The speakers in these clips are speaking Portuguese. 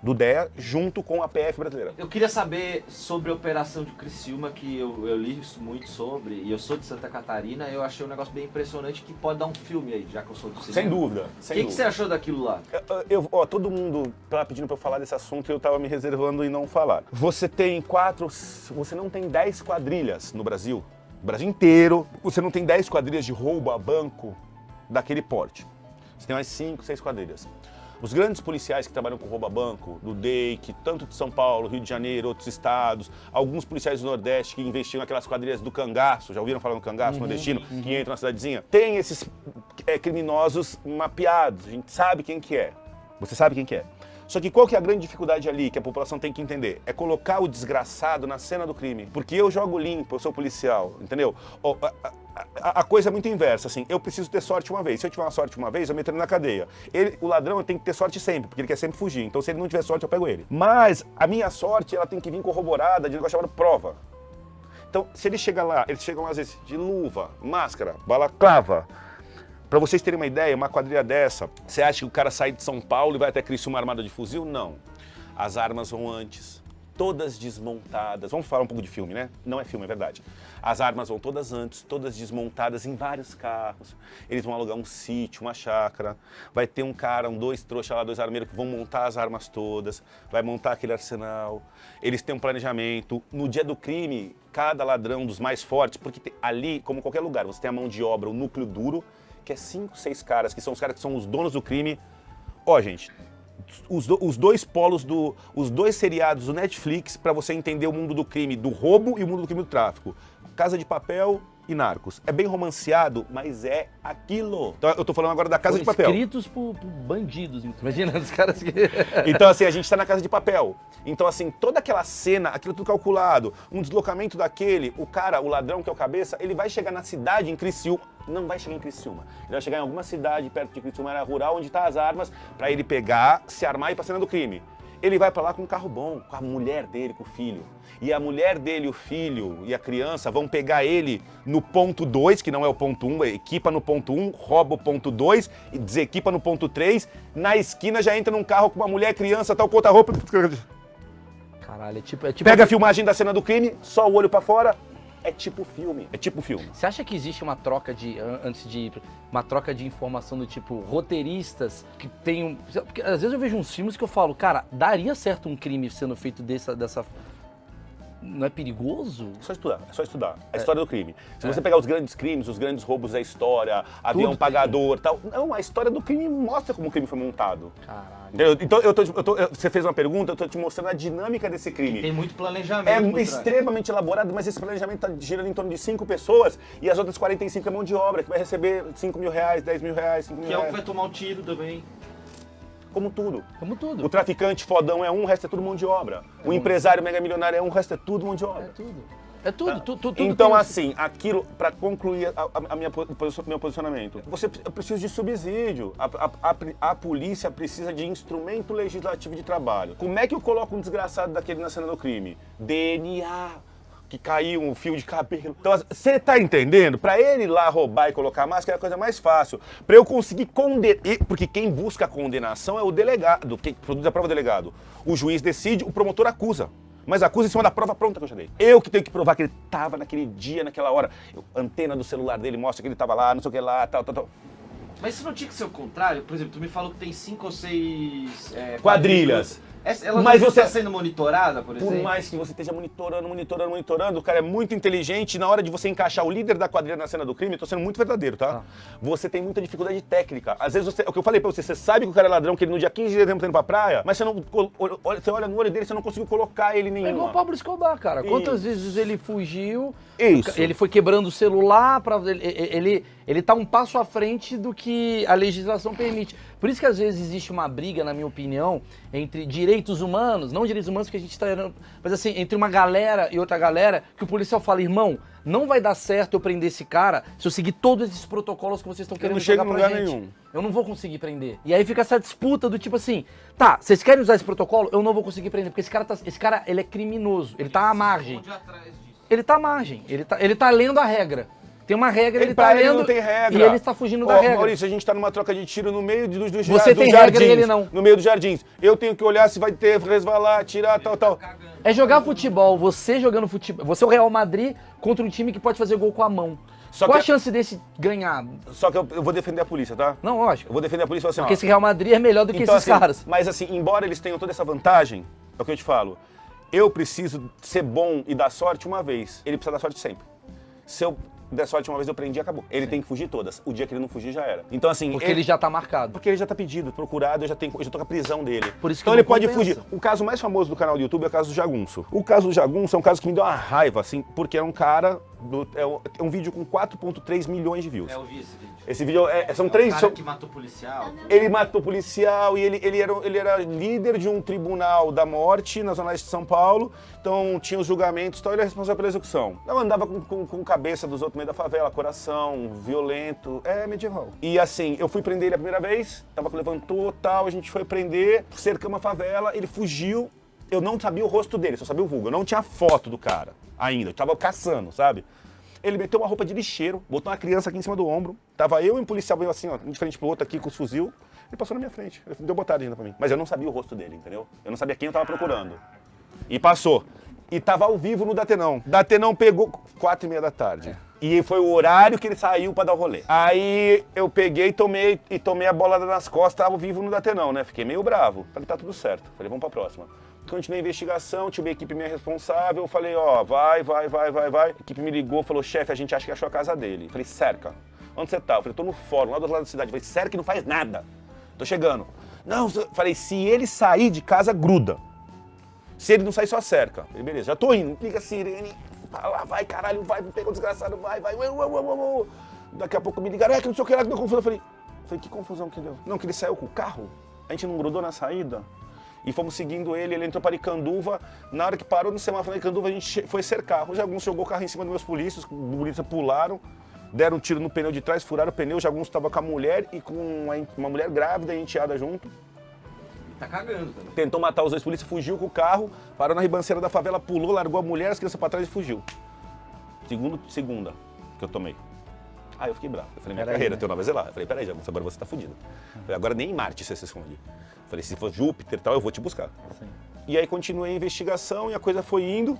do DEA junto com a PF brasileira. Eu queria saber sobre a operação de Criciúma, que eu li muito sobre, e eu sou de Santa Catarina, eu achei um negócio bem impressionante que pode dar um filme aí, já que eu sou do cinema. Sem dúvida. O que você achou daquilo lá? Todo mundo tava pedindo pra eu falar desse assunto e eu tava me reservando em não falar. Você não tem 10 quadrilhas no Brasil inteiro, você não tem 10 quadrilhas de roubo a banco daquele porte. Você tem mais 5, 6 quadrilhas. Os grandes policiais que trabalham com roubo a banco, do DEIC, tanto de São Paulo, Rio de Janeiro, outros estados, alguns policiais do Nordeste que investiam naquelas quadrilhas do cangaço, já ouviram falar no cangaço nordestino, que entra na cidadezinha? Tem esses criminosos mapeados, a gente sabe quem que é. Você sabe quem que é. Só que qual que é a grande dificuldade ali que a população tem que entender? É colocar o desgraçado na cena do crime. Porque eu jogo limpo, eu sou policial, entendeu? A coisa é muito inversa, assim, eu preciso ter sorte uma vez. Se eu tiver uma sorte uma vez, eu meto ele na cadeia. O ladrão tem que ter sorte sempre, porque ele quer sempre fugir. Então se ele não tiver sorte, eu pego ele. Mas a minha sorte, ela tem que vir corroborada de um negócio chamado prova. Então, se ele chega lá, eles chegam às vezes de luva, máscara, balaclava. Pra vocês terem uma ideia, uma quadrilha dessa, você acha que o cara sai de São Paulo e vai até Criciúma armado de fuzil? Não. As armas vão antes, todas desmontadas. Vamos falar um pouco de filme, né? Não é filme, é verdade. As armas vão todas antes, todas desmontadas em vários carros. Eles vão alugar um sítio, uma chácara. Vai ter um cara, dois trouxas lá, dois armeiros que vão montar as armas todas. Vai montar aquele arsenal. Eles têm um planejamento. No dia do crime, cada ladrão dos mais fortes, porque ali, como qualquer lugar, você tem a mão de obra, o núcleo duro, que é 5, 6 caras, que são os caras que são os donos do crime. Ó, gente, os dois polos, os dois seriados do Netflix para você entender o mundo do crime, do roubo e o mundo do crime do tráfico. Casa de Papel e Narcos. É bem romanceado, mas é aquilo. Então eu tô falando agora da Casa de Papel. Escritos por bandidos, imagina os caras que... Então assim, a gente tá na Casa de Papel. Então assim, toda aquela cena, aquilo tudo calculado, um deslocamento daquele, o ladrão que é o cabeça, ele vai chegar na cidade, em Criciúma. Não vai chegar em Criciúma. Ele vai chegar em alguma cidade perto de Criciúma, área rural, onde tá as armas, pra ele pegar, se armar e ir pra cena do crime. Ele vai pra lá com um carro bom, com a mulher dele, com o filho. E a mulher dele, o filho e a criança vão pegar ele no ponto 2, que não é o ponto 1, equipa no ponto 1, rouba o ponto 2, e desequipa no ponto 3, na esquina já entra num carro com uma mulher, criança, tal, com outra roupa. Caralho, é tipo... Pega a filmagem da cena do crime, só o olho pra fora. É tipo filme, é tipo filme. Você acha que existe uma troca uma troca de informação do tipo roteiristas que tem porque às vezes eu vejo uns filmes que eu falo, cara, daria certo um crime sendo feito dessa... Não é perigoso? É só estudar. A história do crime. Se você pegar os grandes crimes, os grandes roubos da história, avião pagador, tal. Não, a história do crime mostra como o crime foi montado. Caralho. Então, você fez uma pergunta, eu tô te mostrando a dinâmica desse crime. Tem muito planejamento. É extremamente elaborado, mas esse planejamento tá girando em torno de 5 pessoas e as outras 45 é mão de obra, que vai receber 5 mil reais, 10 mil reais, 5 mil Que é reais. o que vai tomar o tiro também. Como tudo. Como tudo. O traficante fodão é um, o resto é tudo mão de obra. O empresário mega milionário é um, o resto é tudo mão de obra. É tudo. Tudo. Então, assim, aquilo, para concluir meu posicionamento, eu preciso de subsídio. A polícia precisa de instrumento legislativo de trabalho. Como é que eu coloco um desgraçado daquele na cena do crime? DNA. Que caiu um fio de cabelo. Então, você tá entendendo? Pra ele ir lá roubar e colocar a máscara é a coisa mais fácil. Pra eu conseguir condenar... Porque quem busca a condenação é o delegado. Quem produz a prova é o delegado. O juiz decide, o promotor acusa. Mas acusa em cima da prova pronta que eu já dei. Eu que tenho que provar que ele tava naquele dia, naquela hora. A antena do celular dele mostra que ele tava lá, não sei o que lá, tal. Mas isso não tinha que ser o contrário? Por exemplo, tu me falou que tem 5 ou 6 quadrilhas. Ela Mas não você está sendo monitorada, por exemplo? Por mais que você esteja monitorando, o cara é muito inteligente e na hora de você encaixar o líder da quadrilha na cena do crime, eu tô sendo muito verdadeiro, tá? Você tem muita dificuldade técnica. Às vezes, é o que eu falei pra você, você sabe que o cara é ladrão, que ele no dia 15 de dezembro tá indo pra praia, mas você olha no olho dele, você não conseguiu colocar ele nenhuma. É igual o Pablo Escobar, cara. Quantas vezes ele fugiu, Isso. Ele foi quebrando o celular, ele tá um passo à frente do que a legislação permite. Por isso que às vezes existe uma briga, na minha opinião, entre direitos humanos, não direitos humanos que a gente tá... Mas assim, entre uma galera e outra galera, que o policial fala, irmão, não vai dar certo eu prender esse cara se eu seguir todos esses protocolos que vocês estão querendo jogar pra gente. Eu não chego em lugar nenhum. Eu não vou conseguir prender. E aí fica essa disputa do tipo assim, tá, vocês querem usar esse protocolo? Eu não vou conseguir prender, porque esse cara ele é criminoso, ele tá à margem. Ele tá à margem, ele tá lendo a regra. Tem uma regra, ele pra tá ele lendo não tem regra. e ele está fugindo da Ó, regra. Maurício, a gente tá numa troca de tiro no meio dos Você tem regra e ele não. No meio dos jardins. Eu tenho que olhar se vai ter, resvalar, tirar, tal. É jogar futebol, você jogando futebol, você é o Real Madrid contra um time que pode fazer gol com a mão. Só Qual que- a chance desse ganhar? Só que eu vou defender a polícia, tá? Não, lógico. Eu vou defender a polícia e falar assim, Porque ó, esse Real Madrid é melhor do que então, esses assim, caras. Mas assim, embora eles tenham toda essa vantagem, é o que eu te falo, eu preciso ser bom e dar sorte uma vez. Ele precisa dar sorte sempre. Se eu der sorte uma vez, eu prendi e acabou. Ele tem que fugir todas. O dia que ele não fugir, já era. Então assim... Porque ele já tá marcado. Porque ele já tá pedido, procurado, eu já tô com a prisão dele. Por isso que então não ele pode compensa. fugir. O caso mais famoso do canal do YouTube é o caso do Jagunço. O caso do Jagunço é um caso que me deu uma raiva, assim, porque é um cara... É um vídeo com 4,3 milhões de views. Eu vi esse vídeo. Esse vídeo são O três... cara que matou policial. Ele matou policial e ele era líder de um tribunal da morte na Zona Leste de São Paulo. Então tinha os julgamentos, então ele é responsável pela execução. Eu andava com cabeça dos outros no meio da favela, coração, violento, medieval. E assim, eu fui prender ele a primeira vez, levantou tal, a gente foi prender, cercamos a favela, ele fugiu. Eu não sabia o rosto dele, só sabia o vulgo. Eu não tinha foto do cara ainda, eu tava caçando, sabe? Ele meteu uma roupa de lixeiro, botou uma criança aqui em cima do ombro. Tava eu e um policial meio assim, ó, um de frente pro outro aqui com o fuzil. Ele passou na minha frente. Ele deu botada ainda pra mim. Mas eu não sabia o rosto dele, entendeu? Eu não sabia quem eu tava procurando. E passou. E tava ao vivo no Datenão. Datenão pegou 4h30 da tarde. E foi o horário que ele saiu pra dar o rolê. Aí eu peguei e tomei a bolada nas costas, tava ao vivo no Datenão, né? Fiquei meio bravo. Falei, tá tudo certo. Falei, vamos pra próxima. Continuei a investigação, tinha uma equipe minha responsável, eu falei, ó, vai. A equipe me ligou, falou, chefe, a gente acha que achou a casa dele. Eu falei, cerca. Onde você tá? Eu falei, tô no fórum, lá do outro lado da cidade. Eu falei, cerca e não faz nada. Tô chegando. Não, falei, se ele sair de casa, gruda. Se ele não sair, só cerca. Eu falei, beleza, já tô indo. Liga a sirene, lá, vai, caralho, vai, me pegou desgraçado, vai. Daqui a pouco me ligaram, que não sei o que lá, que deu confusão. Eu falei, que confusão que deu? Não, que ele saiu com o carro, a gente não grudou na saída. E fomos seguindo ele entrou para Icanduva. Na hora que parou no semáforo de Icanduva, a gente foi cercar. O Jagunço jogou o carro em cima dos meus polícias, os polícias pularam, deram um tiro no pneu de trás, furaram o pneu. O Jagunço estava com a mulher e com uma mulher grávida e enteada junto. Tá cagando também. Tentou matar os dois polícias, fugiu com o carro, parou na ribanceira da favela, pulou, largou a mulher, as crianças para trás e fugiu. Segunda que eu tomei. Aí eu fiquei bravo. Eu falei, minha carreira, teu nome é Zelar. Eu falei, peraí, Jagunço, agora você tá fudido. Eu falei, agora nem em Marte você se esconde. Eu falei, se for Júpiter e tal, eu vou te buscar. Sim. E aí continuei a investigação e a coisa foi indo.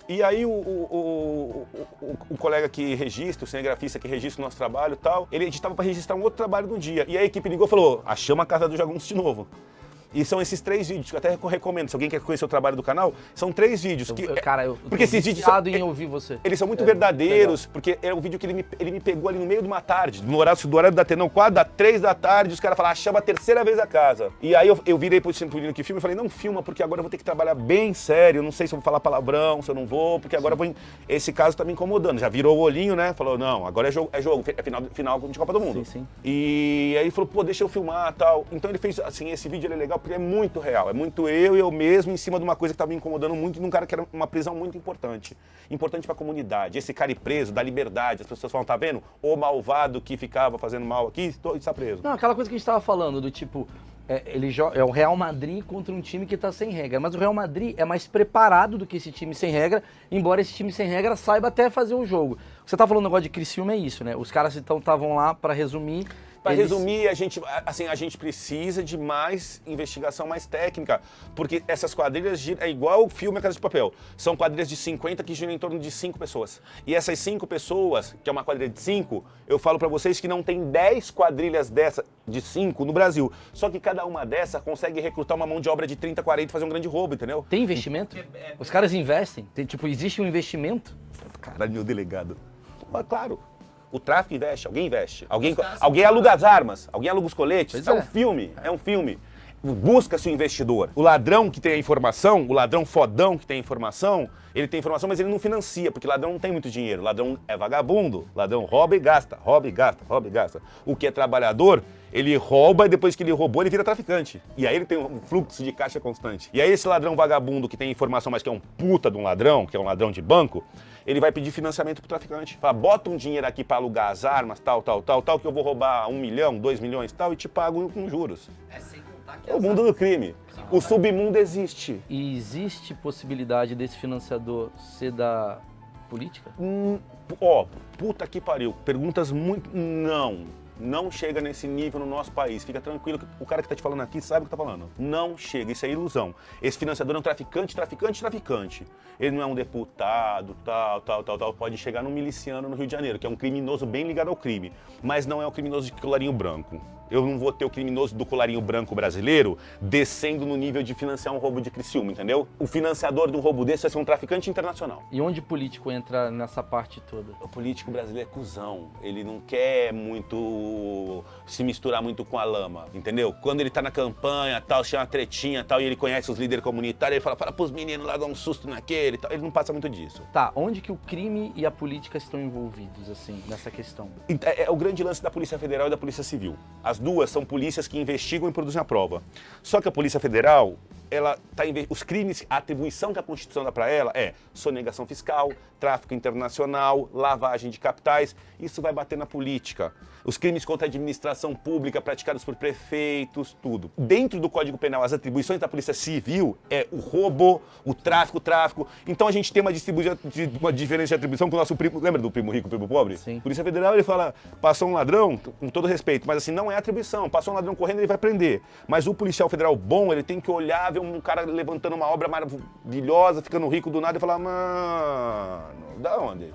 E aí o colega que registra, o cinegrafista que registra o nosso trabalho e tal, ele estava para registrar um outro trabalho no dia. E aí a equipe ligou e falou, achamos a casa do Jagunço de novo. E são esses 3 vídeos que eu até recomendo, se alguém quer conhecer o trabalho do canal, são 3 vídeos. Eu porque esses vídeos em ouvir você. Eles são muito verdadeiros, legal. Porque é um vídeo que ele me pegou ali no meio de uma tarde, do horário do Datenão, 3 da tarde, os caras falaram, chama a 3ª vez a casa. E aí eu virei pro menino que filma e falei, não filma, porque agora eu vou ter que trabalhar bem sério, eu não sei se eu vou falar palavrão, se eu não vou, porque agora esse caso tá me incomodando. Já virou o olhinho, né? Falou, não, agora é jogo, final de Copa do Mundo. Sim. E aí ele falou, pô, deixa eu filmar e tal. Então ele fez, assim, esse vídeo ele é legal porque é muito real. É muito eu mesmo em cima de uma coisa que estava me incomodando muito, de um cara que era uma prisão muito importante. Importante para a comunidade. Esse cara ir preso, dá liberdade. As pessoas falam, tá vendo? O malvado que ficava fazendo mal aqui, está preso. Não, aquela coisa que a gente estava falando, do tipo, é o Real Madrid contra um time que está sem regra. Mas o Real Madrid é mais preparado do que esse time sem regra, embora esse time sem regra saiba até fazer o jogo. O que você tá falando agora de Criciúma é isso, né? Os caras então estavam lá, para resumir... Para resumir, a gente precisa de mais investigação, mais técnica, porque essas quadrilhas giram, é igual o filme A Casa de Papel, são quadrilhas de 50 que giram em torno de 5 pessoas. E essas 5 pessoas, que é uma quadrilha de 5, eu falo para vocês que não tem 10 quadrilhas dessa de 5 no Brasil, só que cada uma dessa consegue recrutar uma mão de obra de 30, 40 e fazer um grande roubo, entendeu? Tem investimento? Os caras investem? Existe um investimento? Caralho, meu delegado. Claro. O tráfico investe, alguém investe. Alguém aluga as armas, alguém aluga os coletes. É um filme. Busca-se o investidor. O ladrão que tem a informação, o ladrão fodão que tem a informação, ele tem informação, mas ele não financia, porque ladrão não tem muito dinheiro. Ladrão é vagabundo, ladrão rouba e gasta, rouba e gasta. O que é trabalhador, ele rouba e depois que ele roubou, ele vira traficante. E aí ele tem um fluxo de caixa constante. E aí esse ladrão vagabundo que tem informação, mas que é um puta de um ladrão, que é um ladrão de banco, ele vai pedir financiamento pro traficante. Fala, bota um dinheiro aqui para alugar as armas, tal, que eu vou roubar 1 milhão, 2 milhões, tal, e te pago com juros. É o mundo do crime. O submundo existe. E existe possibilidade desse financiador ser da política? Ó, puta que pariu. Perguntas muito... Não chega nesse nível no nosso país. Fica tranquilo que o cara que tá te falando aqui sabe o que tá falando. Não chega, isso é ilusão. Esse financiador é um traficante. Ele não é um deputado, tal. Pode chegar num miliciano no Rio de Janeiro, que é um criminoso bem ligado ao crime. Mas não é o criminoso de colarinho branco. Eu não vou ter o criminoso do colarinho branco brasileiro descendo no nível de financiar um roubo de Criciúma, entendeu? O financiador de um roubo desse vai ser um traficante internacional. E onde o político entra nessa parte toda? O político brasileiro é cuzão. Ele não quer muito se misturar muito com a lama, entendeu? Quando ele tá na campanha, tal, chama uma tretinha, tal, e ele conhece os líderes comunitários, ele fala pros meninos lá, dá um susto naquele, tal. Ele não passa muito disso. Tá, onde que o crime e a política estão envolvidos, assim, nessa questão? É o grande lance da Polícia Federal e da Polícia Civil. As duas são polícias que investigam e produzem a prova. Só que a Polícia Federal, ela tá os crimes, a atribuição que a Constituição dá para ela é sonegação fiscal, tráfico internacional, lavagem de capitais. Isso vai bater na política. Os crimes contra a administração pública praticados por prefeitos, tudo. Dentro do Código Penal, as atribuições da Polícia Civil é o roubo, o tráfico. Então a gente tem uma diferença de atribuição com o nosso primo. Lembra do primo rico e primo pobre? Sim. Polícia Federal, ele fala, passou um ladrão, com todo respeito, mas assim, não é atribuição. Passou um ladrão correndo, ele vai prender. Mas o policial federal bom, ele tem que olhar, ver um cara levantando uma obra maravilhosa, ficando rico do nada e falar, mano, da onde?